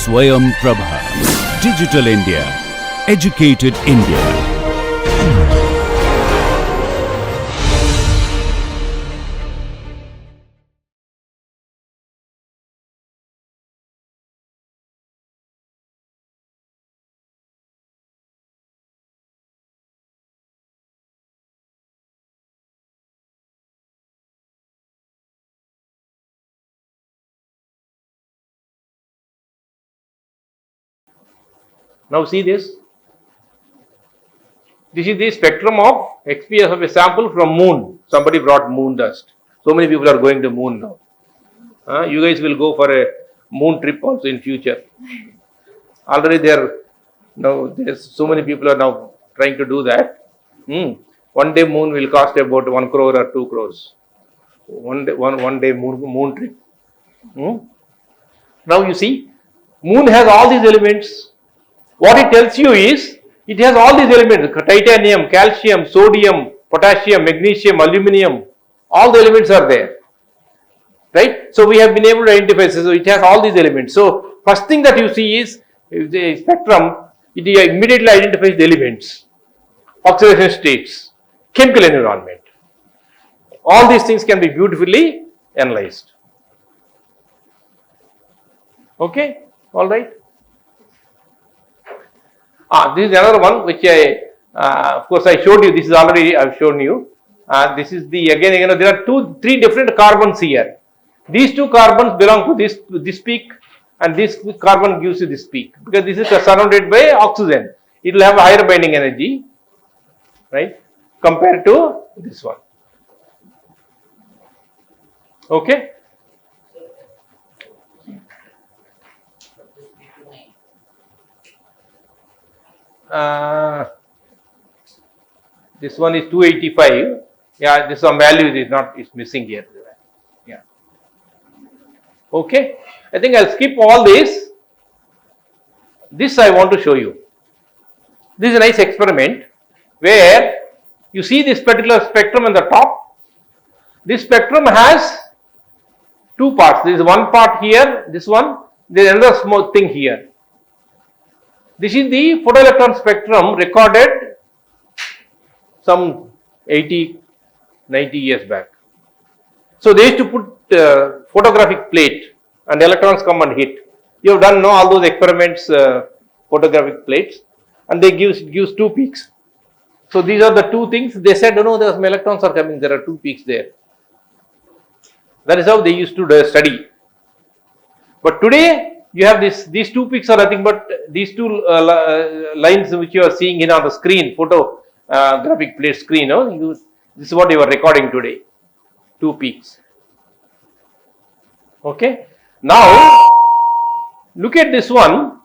Swayam Prabha. Digital India. Educated India. Now see this. This is the spectrum of XPS of a sample from moon. Somebody brought moon dust. So many people are going to moon now. You guys will go for a moon trip also in future. Already there's so many people are now trying to do that. One day moon will cost about 1 crore or 2 crores. One day moon trip. Now you see, moon has all these elements. What it tells you is, it has all these elements: titanium, calcium, sodium, potassium, magnesium, aluminum. All the elements are there, right? So we have been able to identify. So it has all these elements. So first thing that you see is the spectrum. It immediately identifies the elements, oxidation states, chemical environment. All these things can be beautifully analyzed. Okay, all right. This is another one which of course I showed you. This is already I've shown you. This is the again there are three different carbons here. These two carbons belong to this peak, and this carbon gives you this peak, because this is surrounded by oxygen. It will have a higher binding energy, right, compared to this one. Okay. This one is 285. Yeah, this some value is missing here. Yeah. Okay. I think I'll skip all this. This I want to show you. This is a nice experiment where you see this particular spectrum on the top. This spectrum has two parts. There is one part here, this one, there is another small thing here. This is the photoelectron spectrum recorded some 80, 90 years back. So they used to put photographic plate and electrons come and hit. You have done all those experiments, photographic plates, and they gives two peaks. So these are the two things. They said, no, there some electrons are coming. There are two peaks there. That is how they used to study. But today you have these two peaks are nothing but these two lines which you are seeing in on the screen, photographic plate screen. This is what you are recording today. Two peaks. Okay. Now look at this one.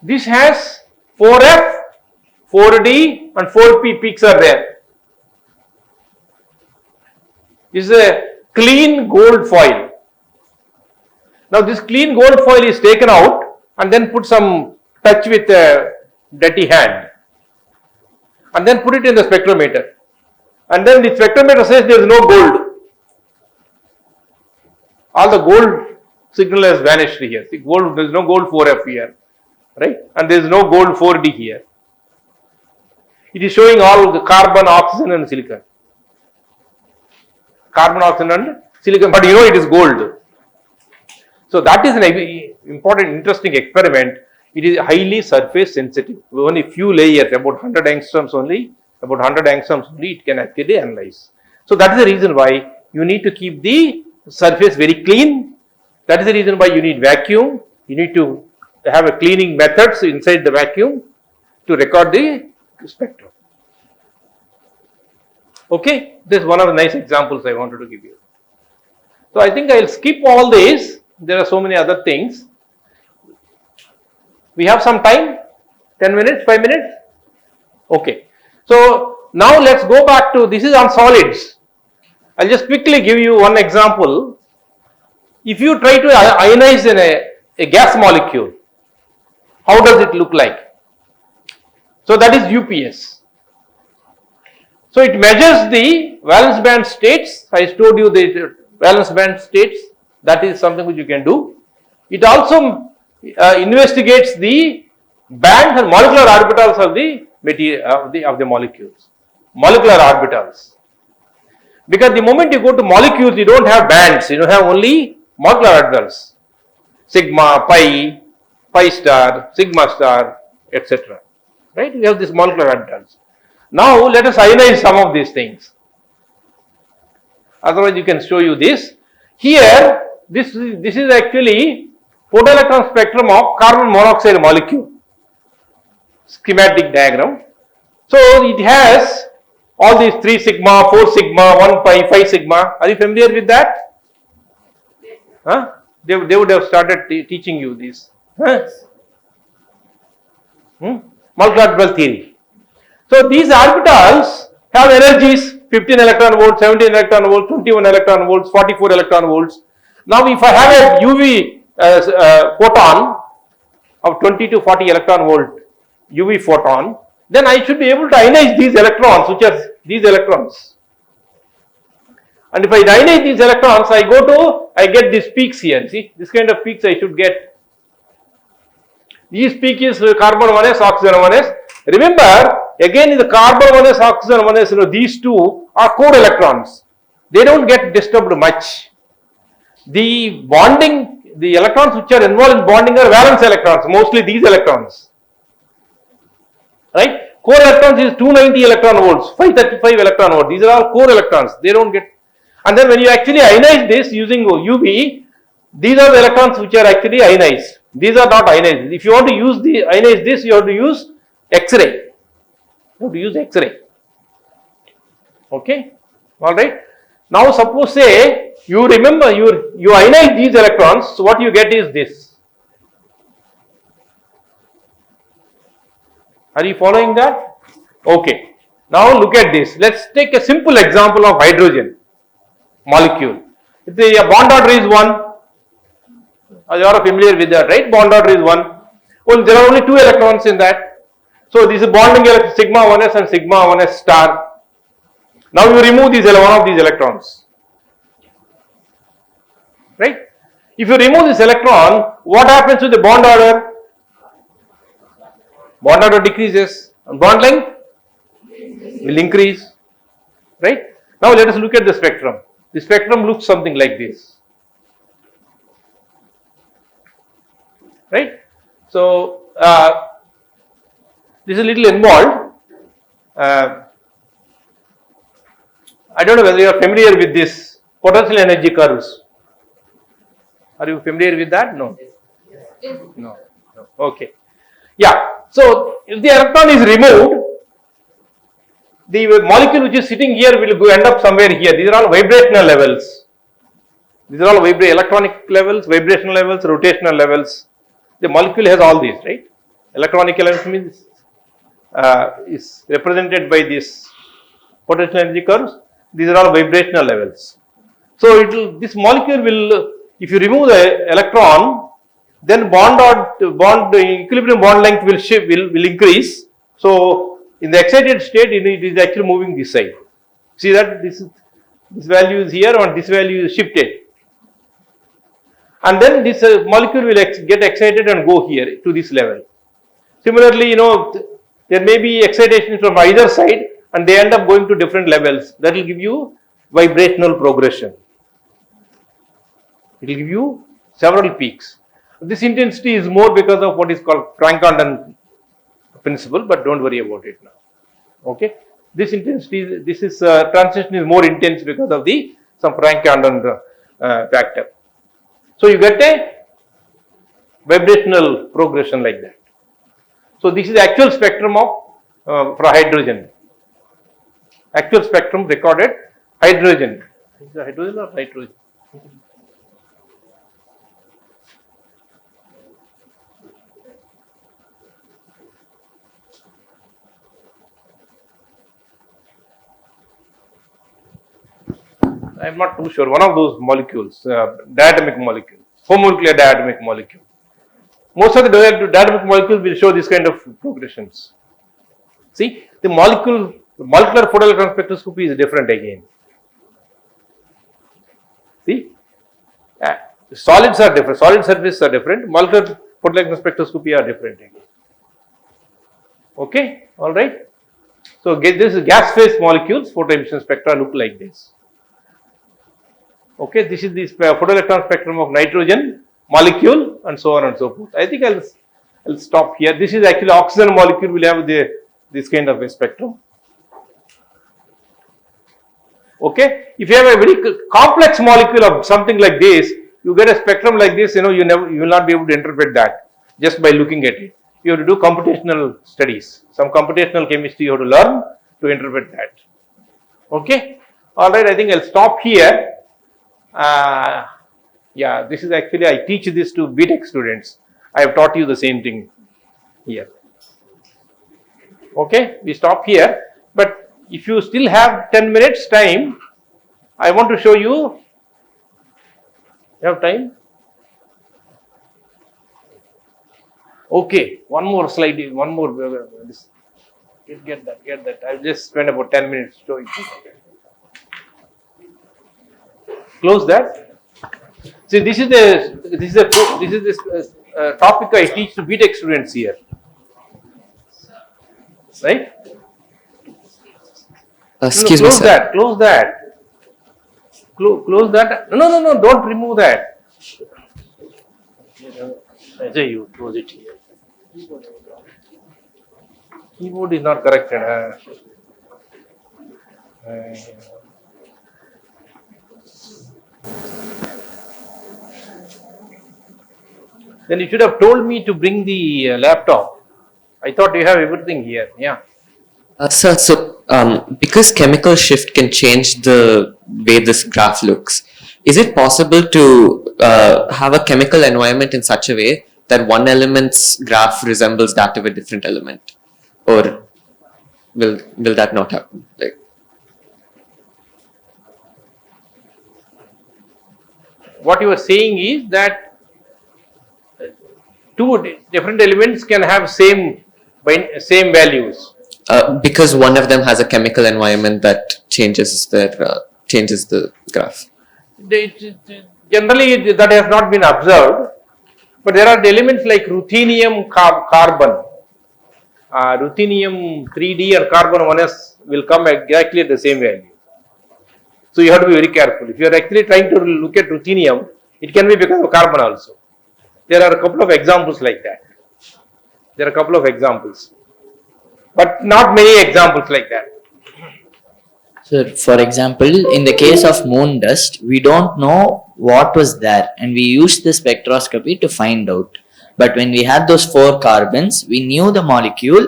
This has 4F, 4D and 4P peaks are there. This is a clean gold foil. Now this clean gold foil is taken out and then put some touch with a dirty hand and then put it in the spectrometer, and then the spectrometer says there is no gold. All the gold signal has vanished here. See, gold, there is no gold 4F here, right? And there is no gold 4D here. It is showing all the carbon, oxygen and silicon. Carbon, oxygen and silicon, but it is gold. So that is an important, interesting experiment. It is highly surface sensitive. Only few layers, about 100 angstroms only, it can actually analyze. So that is the reason why you need to keep the surface very clean. That is the reason why you need vacuum. You need to have a cleaning methods inside the vacuum to record the spectrum. Okay, this is one of the nice examples I wanted to give you. So I think I will skip all this. There are so many other things. We have some time, 10 minutes, 5 minutes. Okay. So now let's go back to, this is on solids. I'll just quickly give you one example. If you try to ionize a gas molecule, how does it look like? So that is UPS. So it measures the valence band states. I told you the valence band states. That is something which you can do. It also investigates the bands and molecular orbitals of the material of the molecules. Molecular orbitals. Because the moment you go to molecules, you don't have bands, you have only molecular orbitals. Sigma, pi star, sigma star, etc. Right? We have these molecular orbitals. Now let us ionize some of these things. Otherwise, you can show you this. Here, this is actually photoelectron spectrum of carbon monoxide molecule. Schematic diagram. So it has all these 3 sigma, 4 sigma, 1 pi, 5 sigma. Are you familiar with that? Huh? They would have started teaching you this. Huh? Molecular orbital theory. So these orbitals have energies 15 electron volts, 17 electron volts, 21 electron volts, 44 electron volts. Now if I have a UV photon of 20 to 40 electron volt UV photon, then I should be able to ionize these electrons, which are these electrons. And if I ionize these electrons, I get these peaks here. See, this kind of peaks I should get. These peak is carbon 1s, oxygen 1s. Remember, again, the carbon 1s, oxygen 1s, these two are core electrons. They don't get disturbed much. The bonding, the electrons which are involved in bonding are valence electrons, mostly these electrons. Right? Core electrons is 290 electron volts, 535 electron volts. These are all core electrons. They don't get. And then when you actually ionize this using UV, these are the electrons which are actually ionized. These are not ionized. If you want to ionize this, you have to use X-ray. You have to use X-ray. Okay? Alright? Now suppose say, you remember you ionize these electrons, so what you get is this. Are you following that? Okay. Now look at this. Let's take a simple example of hydrogen molecule. If the bond order is 1, you are familiar with that, right? Bond order is 1. Well, there are only 2 electrons in that. So this is bonding sigma 1s and sigma 1s star. Now you remove one of these electrons. Right? If you remove this electron, what happens to the bond order? Bond order decreases and bond length will increase. Right? Now let us look at the spectrum. The spectrum looks something like this. Right? So this is a little involved. I don't know whether you are familiar with this potential energy curves. Are you familiar with that? No. No. Okay. Yeah. So if the electron is removed, the molecule which is sitting here will end up somewhere here. These are all vibrational levels. These are all electronic levels, vibrational levels, rotational levels. The molecule has all these, right? Electronic elements means is represented by this potential energy curves. These are all vibrational levels. So this molecule will, if you remove the electron, then equilibrium bond length will increase. So in the excited state, it is actually moving this side. See that this value is here and this value is shifted. And then this molecule will get excited and go here to this level. Similarly, there may be excitation from either side and they end up going to different levels. That will give you vibrational progression. It will give you several peaks. This intensity is more because of what is called Frank-Condon principle, but don't worry about it now. Okay? This intensity, transition is more intense because of some Frank-Condon factor. So you get a vibrational progression like that. So this is the actual spectrum of for hydrogen. Actual spectrum recorded hydrogen. Is it hydrogen or nitrogen? I am not too sure. One of those molecules, diatomic molecule, homonuclear diatomic molecule. Most of the diatomic molecules will show this kind of progressions. See, the molecular photoelectron spectroscopy is different again. See, solids are different, solid surfaces are different, molecular photoelectron spectroscopy are different again. Okay, all right. So this is gas phase molecules, photoemission spectra look like this. Okay, this is the photoelectron spectrum of nitrogen molecule and so on and so forth. I think I'll stop here. This is actually oxygen molecule will have this kind of a spectrum. Okay, if you have a very complex molecule of something like this, you get a spectrum like this, you will not be able to interpret that just by looking at it. You have to do computational studies. Some computational chemistry you have to learn to interpret that. Okay, all right. I think I'll stop here. Yeah, this is actually I teach this to BTech students. I have taught you the same thing here. Okay, we stop here. But if you still have 10 minutes time, I want to show you. You have time? Okay, one more slide. One more. Get that. I'll just spend about 10 minutes showing you. Close that. See, this is this topic I teach to BTech students here, right? Excuse me, close sir. that. Close that. Close that. No. Don't remove that. Ajay, you close it here. Keyboard is not corrected. Then you should have told me to bring the laptop. I thought you have everything here. Yeah. Sir, so because chemical shift can change the way this graph looks, is it possible to have a chemical environment in such a way that one element's graph resembles that of a different element, or will that not happen? Like, what you are saying is that two different elements can have same values. Because one of them has a chemical environment that changes the graph. Generally, that has not been observed, but there are elements like ruthenium, carbon. Ruthenium 3D and carbon 1s will come exactly at the same value. So you have to be very careful. If you are actually trying to look at ruthenium, it can be because of carbon also. There are a couple of examples like that. There are a couple of examples, but not many examples like that. Sir, for example, in the case of moon dust, we don't know what was there and we used the spectroscopy to find out. But when we had those 4 carbons, we knew the molecule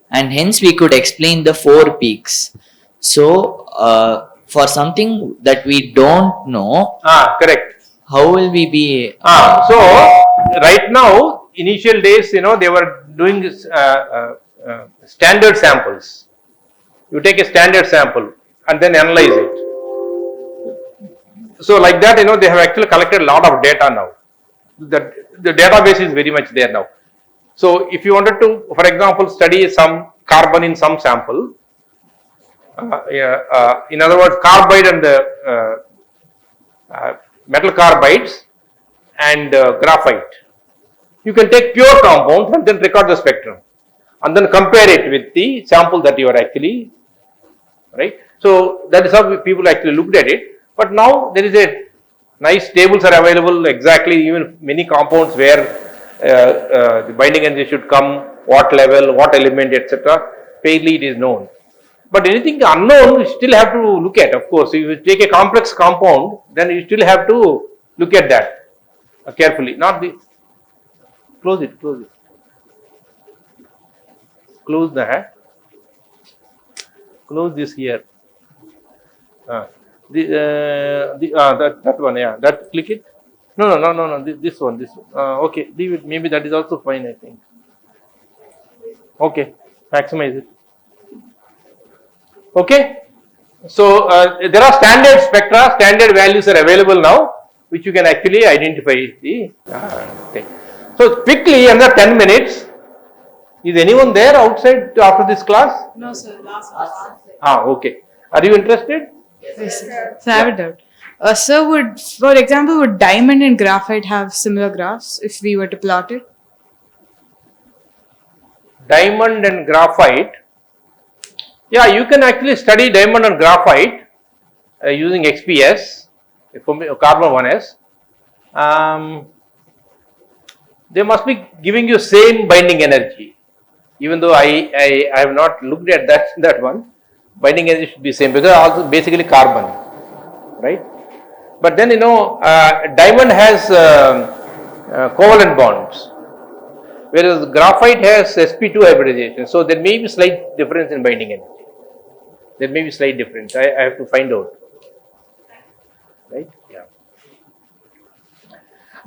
and hence we could explain the 4 peaks. So, for something that we don't know, Correct. how will we be? So right now, initial days, they were doing standard samples. You take a standard sample and then analyze it. So like that, they have actually collected a lot of data now. The database is very much there now. So if you wanted to, for example, study some carbon in some sample, in other words, carbide and the metal carbides and graphite, you can take pure compounds and then record the spectrum and then compare it with the sample that you are actually, right? So that is how people actually looked at it. But now there is a nice tables are available exactly, even many compounds where the binding energy should come, what level, what element, etc. Fairly it is known. But anything unknown, you still have to look at. Of course, if you take a complex compound, then you still have to look at that carefully. Not the close it. Close the hat. Close this here. That one, yeah. That click it. No. This one. Okay, leave it. Maybe that is also fine. I think. Okay, maximize it. Okay. So there are standard spectra, standard values are available now, which you can actually identify the thing. So quickly, under 10 minutes. Is anyone there outside after this class? No, sir. Last class. Okay. Are you interested? Yes, sir. So I have a doubt. Sir, for example, would diamond and graphite have similar graphs if we were to plot it? diamond and graphite. Yeah, you can actually study diamond and graphite using XPS, carbon 1s. They must be giving you same binding energy. Even though I have not looked at that one, binding energy should be same because also basically carbon, right? But then diamond has covalent bonds, whereas graphite has sp2 hybridization. So there may be slight difference in binding energy. There may be slight difference. I have to find out, right? Yeah.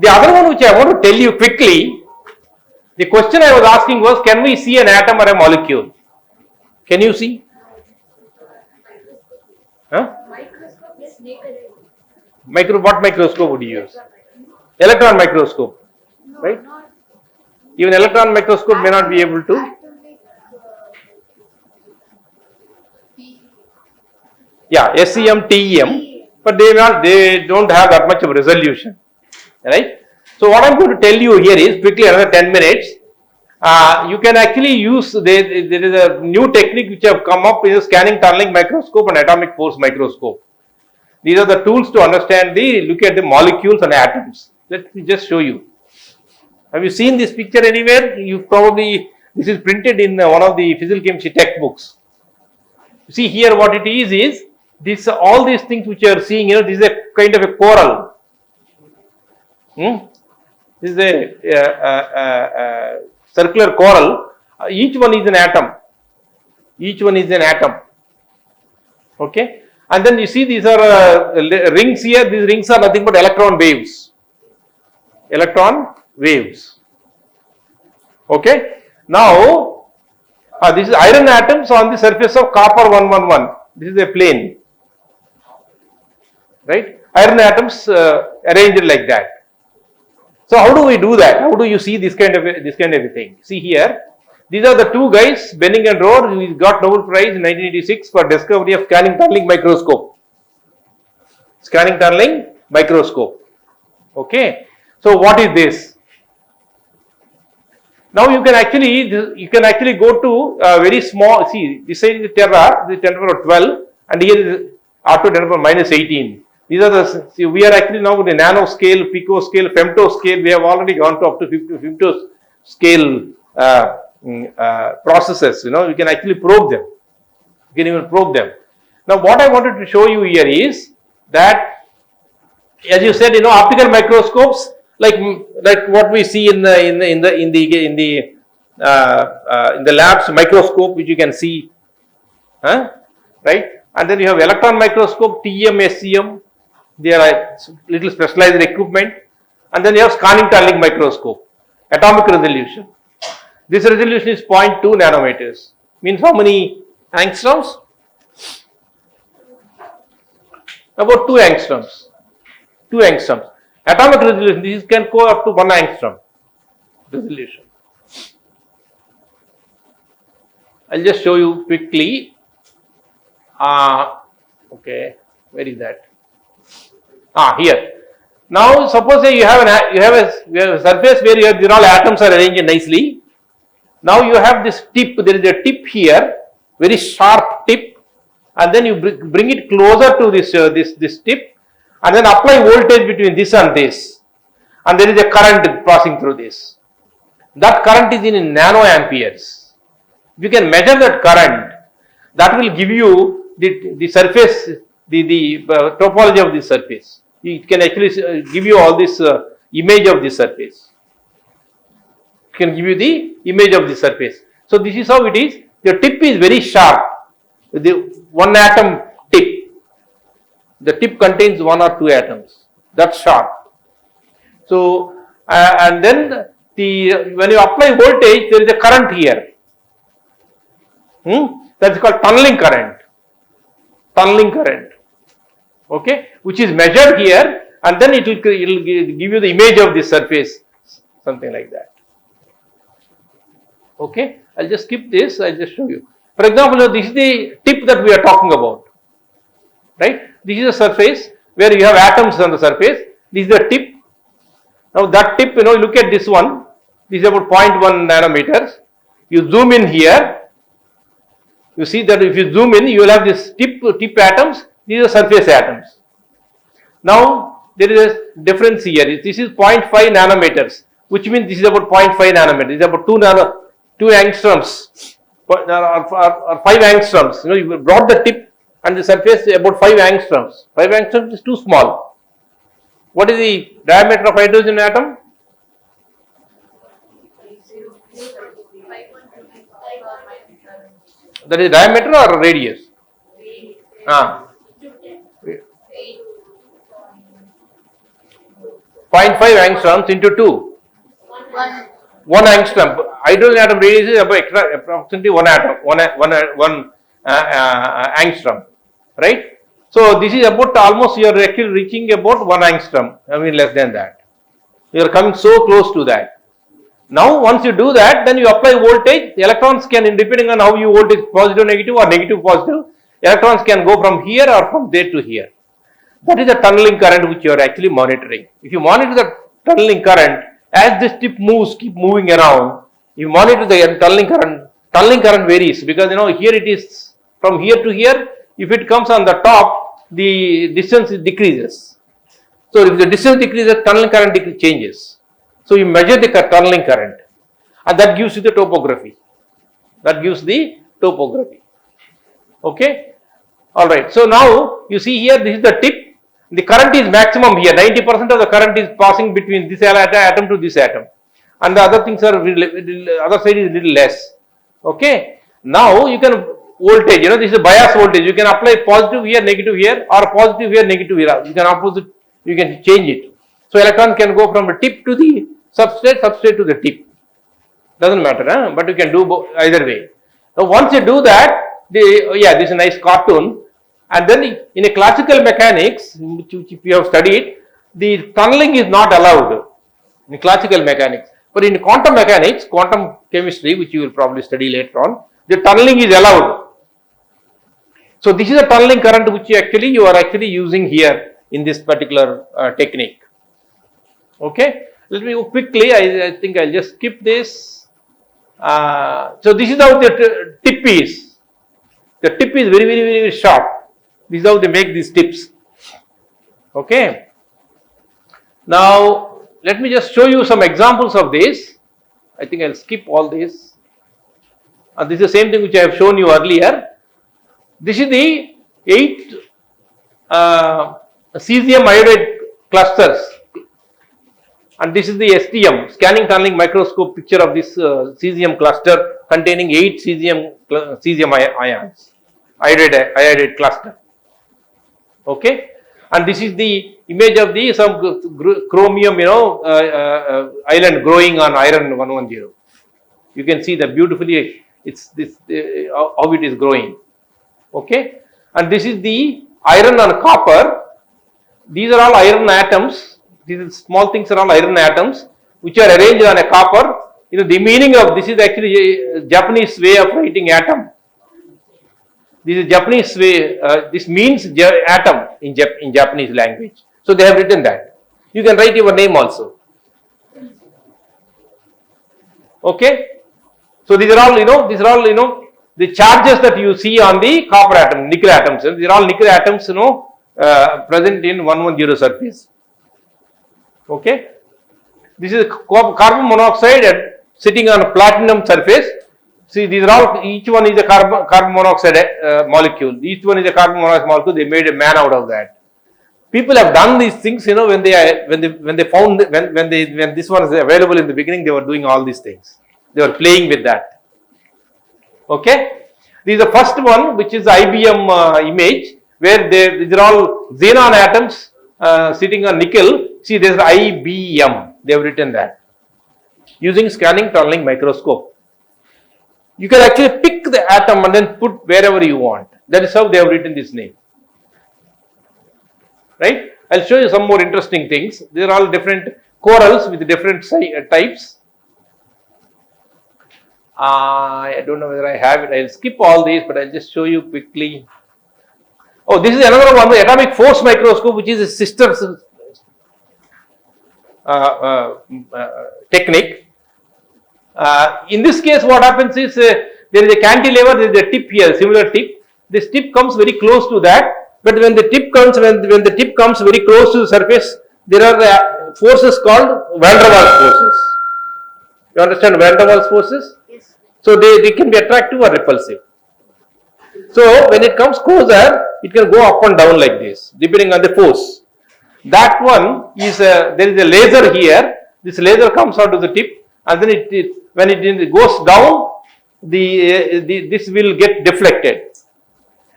The other one which I want to tell you quickly, the question I was asking was, can we see an atom or a molecule? Can you see? Huh? What microscope would you use? Electron microscope, right? Even electron microscope may not be able to. Yeah, SEM, TEM, but they don't have that much of resolution, right? So what I'm going to tell you here is quickly another 10 minutes. You can actually use, there is a new technique which have come up in scanning tunneling microscope and atomic force microscope. These are the tools to understand look at the molecules and atoms. Let me just show you. Have you seen this picture anywhere? This is printed in one of the physical chemistry textbooks. You see here what it is this, all these things which you are seeing, this is a kind of a coral. This is a circular coral. Each one is an atom. Each one is an atom. Okay. And then you see these are rings here. These rings are nothing but electron waves. Electron waves. Okay. Now, this is iron atoms on the surface of copper 111. This is a plane. Right. Iron atoms arranged like that. So how do we do that? How do you see this kind of a thing? See here, these are the two guys, Benning and Rohr, who got Nobel Prize in 1986 for discovery of scanning tunneling microscope. Scanning tunneling microscope. Okay. So what is this? Now you can actually go to very small. See, this is the 10 to power 12, and here is R to 10 to the power minus 18. These are we are actually now with the nano scale, pico scale, femto scale. We have already gone to up to femto scale processes. You can actually probe them. You can even probe them. Now, what I wanted to show you here is that, as you said, optical microscopes like what we see in the labs, microscope, which you can see, right? And then you have electron microscope, TEM, SEM. They are little specialized equipment, and then you have scanning tunneling microscope, atomic resolution. This resolution is 0.2 nanometers. Means how many angstroms? About 2 angstroms. 2 angstroms. Atomic resolution, this can go up to 1 angstrom resolution. I'll just show you quickly. Okay, where is that? Here. Now, suppose you have a surface where all atoms are arranged nicely. Now you have this tip. There is a tip here, very sharp tip, and then you bring it closer to this tip, and then apply voltage between this and this, and there is a current passing through this. That current is in nanoamperes. If you can measure that current, that will give you the surface, the topology of this surface. It can actually give you all this image of this surface. It can give you the image of the surface. So this is how it is. The tip is very sharp. The 1 atom tip. The tip contains 1 or 2 atoms. That's sharp. So and then when you apply voltage, there is a current here. That is called tunneling current. Tunneling current. Okay, which is measured here, and then it will give you the image of this surface, something like that. Okay, I'll just skip this. I'll just show you. For example, this is the tip that we are talking about, right? This is a surface where you have atoms on the surface. This is the tip. Now that tip, look at this one. This is about 0.1 nanometers. You zoom in here, you see that if you zoom in, you will have this tip atoms, these are surface atoms. Now, there is a difference here. This is 0.5 nanometers, which means this is about 0.5 nanometers. This is about 2 angstroms or 5 angstroms. You know, you brought the tip and the surface about 5 angstroms. 5 angstroms is too small. What is the diameter of hydrogen atom? That is diameter or radius? Ah. 0.5 angstroms into 2. 1 angstrom. Hydrogen atom radius is about approximately 1 atom, 1 angstrom, right? So this is about almost you are actually reaching about 1 angstrom. I mean less than that. You are coming so close to that. Now, once you do that, then you apply voltage. The electrons can, depending on how you voltage, positive, negative, or negative, positive, electrons can go from here or from there to here. That is the tunneling current which you are actually monitoring. If you monitor the tunneling current, as this tip moves, keep moving around, you monitor the tunneling current varies because you know here it is from here to here. If it comes on the top, the distance decreases. So if the distance decreases, tunneling current changes. So you measure the tunneling current and that gives you the topography. Okay. Alright. So now you see here this is the tip. The current is maximum here. 90% of the current is passing between this atom to this atom. And the other things are other side is little less. Okay. Now you can voltage, you know, this is a bias voltage. You can apply positive here, negative here, or positive here, negative here. You can opposite, you can change it. So electron can go from the tip to the substrate to the tip. Doesn't matter, but you can do either way. Now once you do that, this is a nice cartoon. And then in a classical mechanics, which if you have studied, the tunneling is not allowed in classical mechanics. But in quantum mechanics, quantum chemistry, which you will probably study later on, the tunneling is allowed. So this is a tunneling current which you are actually using here in this particular technique. Okay, let me quickly, I think I'll just skip this. So this is how the tip is. The tip is very sharp. This is how they make these tips. Okay. Now let me just show you some examples of this. I think I'll skip all this. This is the same thing which I have shown you earlier. This is the 8 cesium iodide clusters. And this is the STM, scanning tunneling microscope picture of this cesium cluster containing 8 cesium ions, iodide cluster. Okay, and this is the image of the some chromium, island growing on iron 110. You can see that beautifully. It's this how it is growing. Okay, and this is the iron and copper. These are all iron atoms. These small things are all iron atoms which are arranged on a copper. You know, the meaning of this is actually a Japanese way of writing atom. This is Japanese way. This means atom in Japanese language. So they have written that. You can write your name also. Okay. So these are all the charges that you see on the copper atom, nickel atoms. These are all nickel atoms, present in 110 surface. Okay. This is carbon monoxide sitting on a platinum surface. See, these are all, each one is a carbon monoxide molecule. Each one is a carbon monoxide molecule. They made a man out of that. People have done these things, when they found when this one is available in the beginning, they were doing all these things. They were playing with that. Okay. This is the first one, which is the IBM image, where these are all xenon atoms sitting on nickel. See, there is IBM. They have written that using scanning tunneling microscope. You can actually pick the atom and then put wherever you want. That is how they have written this name. Right? I'll show you some more interesting things. These are all different corals with different types. I don't know whether I have it. I'll skip all these, but I'll just show you quickly. Oh, this is another one, the atomic force microscope, which is a sister technique. In this case, what happens is there is a cantilever, there is a tip here, similar tip. This tip comes very close to that, but when the tip comes, when the tip comes very close to the surface, there are forces called van der Waals forces. You understand van der Waals forces? Yes. So they can be attractive or repulsive. So when it comes closer, it can go up and down like this, depending on the force. That one is there is a laser here. This laser comes out of the tip, and then when it goes down, this will get deflected.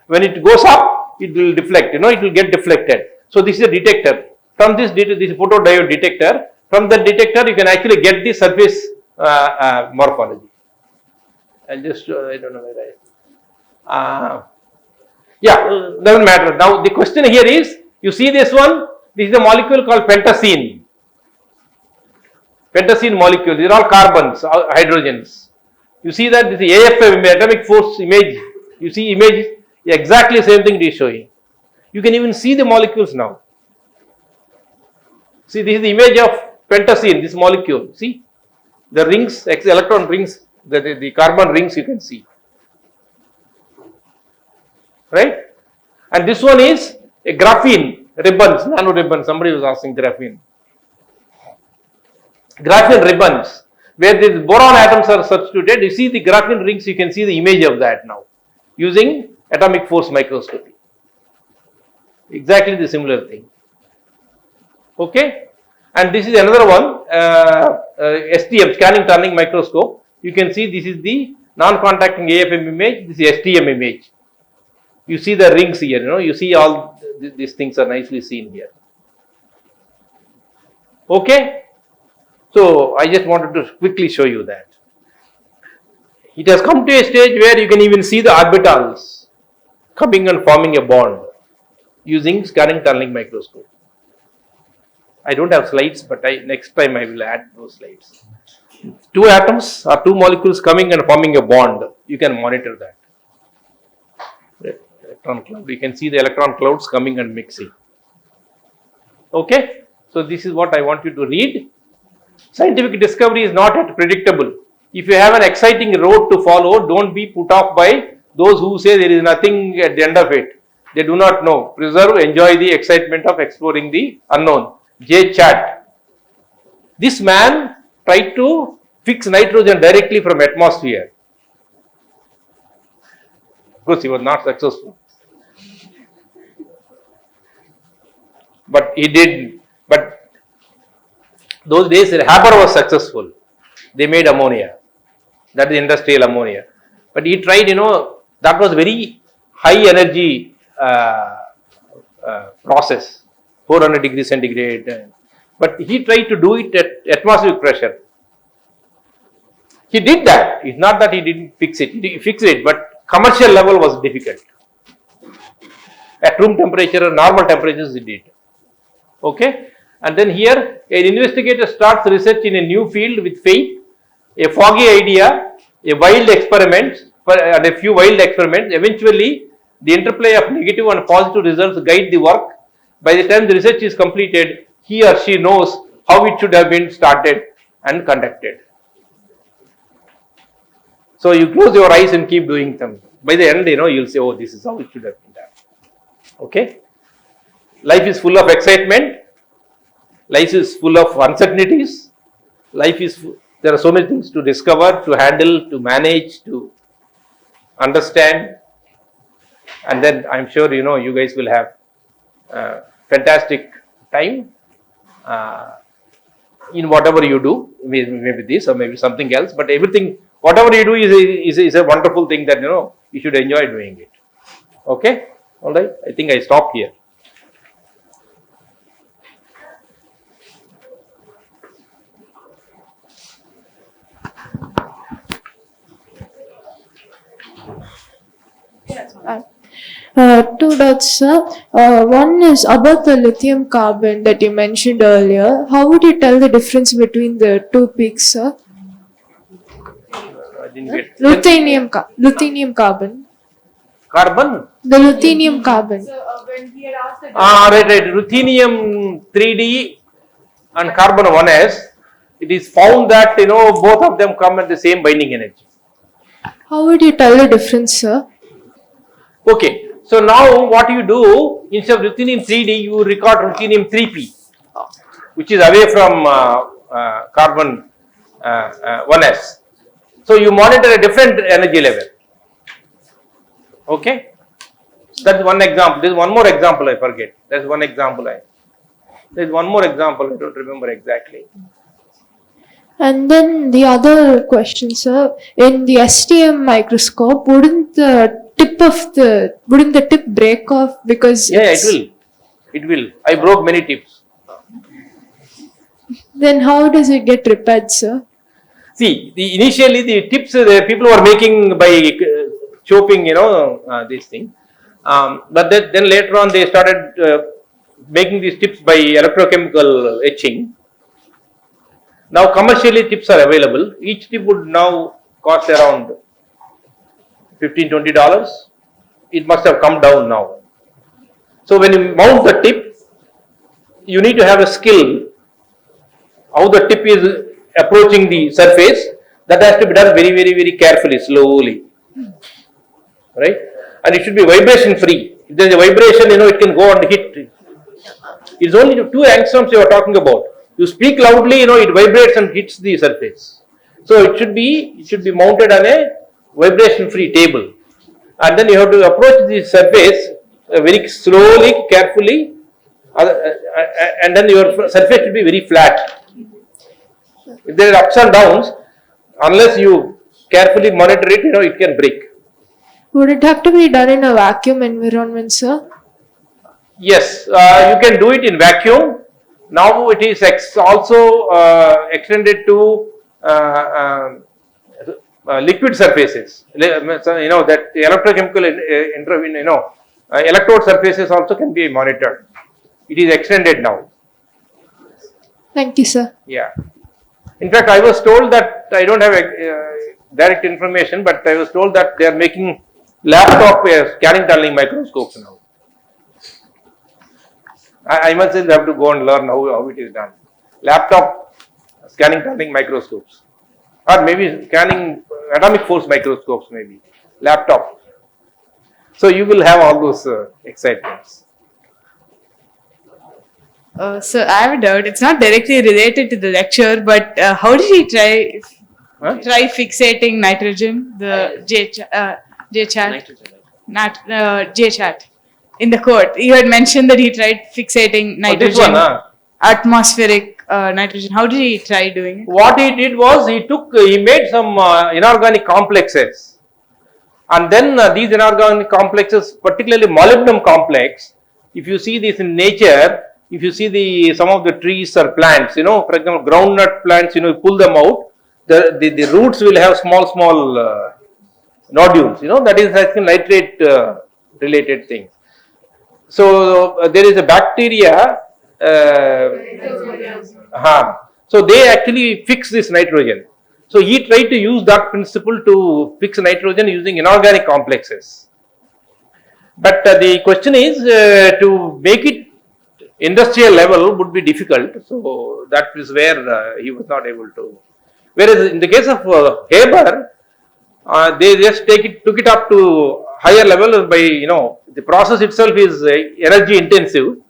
When it goes up, it will deflect. It will get deflected. So this is a detector. From this photodiode detector, from the detector you can actually get the surface morphology. I'll just I don't know where doesn't matter. Now the question here is, you see this one. This is a molecule called pentacene. Pentacene molecule. These are all carbons, hydrogens. You see that this is AFM, atomic force image. You see image, exactly same thing it is showing. You can even see the molecules now. See, this is the image of pentacene, this molecule. See, the rings, electron rings, the carbon rings you can see. Right? And this one is a graphene ribbons, nano ribbons. Somebody was asking graphene. Graphene ribbons, where these boron atoms are substituted. You see the graphene rings, you can see the image of that now using atomic force microscopy. Exactly the similar thing. Okay, and this is another one, STM, scanning tunneling microscope. You can see this is the non-contacting AFM image, this is STM image. You see the rings here, you see all these things are nicely seen here. Okay, so I just wanted to quickly show you that. It has come to a stage where you can even see the orbitals coming and forming a bond using scanning tunneling microscope. I don't have slides, but next time I will add those slides. Two atoms or two molecules coming and forming a bond, you can monitor that. Electron cloud, you can see the electron clouds coming and mixing. Okay, so this is what I want you to read. Scientific discovery is not yet predictable. If you have an exciting road to follow, don't be put off by those who say there is nothing at the end of it. They do not know. Preserve, enjoy the excitement of exploring the unknown. J. Chat. This man tried to fix nitrogen directly from atmosphere. Of course, he was not successful. But he did. But those days, Haber was successful. They made ammonia. That is industrial ammonia. But he tried, that was very high energy process, 400 degrees centigrade. But he tried to do it at atmospheric pressure. He did that. It's not that he didn't fix it. He fixed it, but commercial level was difficult. At room temperature, normal temperatures he did. Okay. And then here, an investigator starts research in a new field with faith, a foggy idea, a wild experiment, and a few wild experiments. Eventually, the interplay of negative and positive results guide the work. By the time the research is completed, he or she knows how it should have been started and conducted. So you close your eyes and keep doing them. By the end, you'll say, oh, this is how it should have been done. Okay? Life is full of excitement. Life is full of uncertainties. There are so many things to discover, to handle, to manage, to understand. And then I'm sure, you guys will have fantastic time in whatever you do, maybe this or maybe something else, but everything, whatever you do is a wonderful thing that, you should enjoy doing it. Okay? All right. I think I stop here. Two dots, sir. One is about the lithium carbon that you mentioned earlier. How would you tell the difference between the two peaks, sir? I didn't get Ruthenium carbon. Carbon? The ruthenium carbon. When he had asked the Right. Ruthenium 3D and carbon 1s. it is found that both of them come at the same binding energy. How would you tell the difference, sir? Okay, so now what you do, instead of ruthenium 3D, you record ruthenium 3P, which is away from carbon 1s. So you monitor a different energy level. Okay, that's one example. There is one more example I forget. There is one example there is one more example I don't remember exactly. And then the other question, sir, in the STM microscope, wouldn't the tip break off because Yeah, it will. I broke many tips. Then how does it get repaired, sir? See, initially the tips the people were making by chopping, this thing. But then later on they started making these tips by electrochemical etching. Now commercially tips are available. Each tip would now cost around $15-20. It must have come down now. So when you mount the tip, you need to have a skill how the tip is approaching the surface. That has to be done very, very, very carefully, slowly, right? And it should be vibration free. If there is a vibration, it can go and hit. It's only 2 angstroms you are talking about. You speak loudly, it vibrates and hits the surface. So it should be mounted on a vibration free table, and then you have to approach the surface very slowly, carefully, and then your surface should be very flat. If there are ups and downs, unless you carefully monitor it, it can break. Would it have to be done in a vacuum environment, sir? Yes, you can do it in vacuum. Now it is also extended to liquid surfaces. That the electrochemical electrode surfaces also can be monitored. It is extended now. Thank you, sir. Yeah. In fact, I was told that I don't have direct information, but I was told that they are making laptop scanning tunneling microscopes now. I must say, have to go and learn how it is done. Laptop scanning tunneling microscopes, or maybe scanning atomic force microscopes, maybe laptop. So you will have all those excitements. So I have a doubt. It's not directly related to the lecture, but how did he try fixating nitrogen, the J chat in the code? You had mentioned that he tried fixating nitrogen, atmospheric nitrogen. How did he try doing it? What he did was he made some inorganic complexes, and then these inorganic complexes, particularly molybdenum complex. If you see this in nature, if you see some of the trees or plants, for example, groundnut plants, you pull them out, the roots will have small nodules, that is actually nitrate related thing. So there is a bacteria, so they actually fix this nitrogen. So he tried to use that principle to fix nitrogen using inorganic complexes. But the question is to make it industrial level would be difficult. So that is where he was not able to. Whereas in the case of Haber, they just took it up to higher level by the process itself is energy intensive,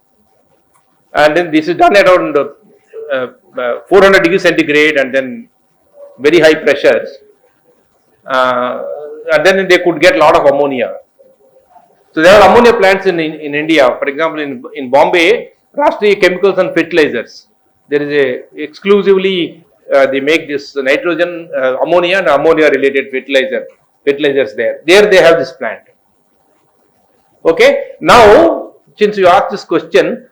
and then this is done around 400 degrees centigrade and then very high pressures, and then they could get a lot of ammonia. So there are ammonia plants in India. For example, in Bombay, Rashtriya Chemicals and Fertilizers, there is a exclusively they make this nitrogen, ammonia and ammonia related fertilizers there. There they have this plant. Okay. Now, since you asked this question,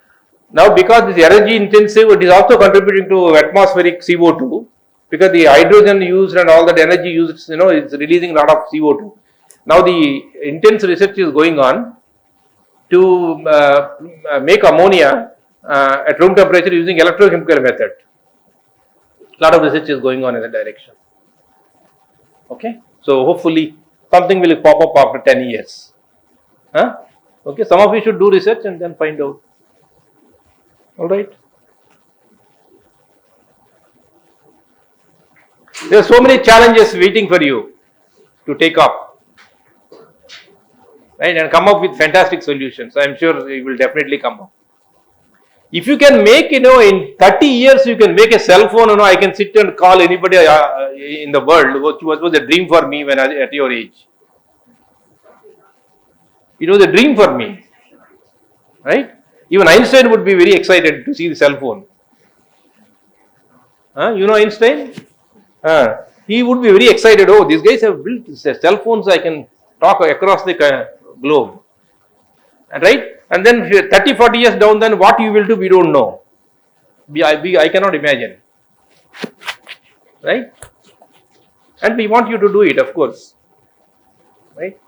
now because this energy intensive, it is also contributing to atmospheric CO2, because the hydrogen used and all that energy used, is releasing a lot of CO2. Now the intense research is going on to make ammonia at room temperature using electrochemical method. A lot of research is going on in that direction. Okay, so hopefully something will pop up after 10 years. Okay, some of you should do research and then find out. All right. There are so many challenges waiting for you to take up, right, and come up with fantastic solutions. I am sure you will definitely come up. If you can make, in 30 years, you can make a cell phone, I can sit and call anybody in the world, which was a dream for me when I at your age. It was a dream for me, right? Even Einstein would be very excited to see the cell phone. You know Einstein? He would be very excited. Oh, these guys have built cell phones. I can talk across the globe, right? And then 30, 40 years down, then what you will do, we don't know. I cannot imagine, right? And we want you to do it, of course, right?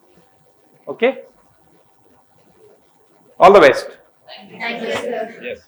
Okay. All the best. Thank you, sir. Yes.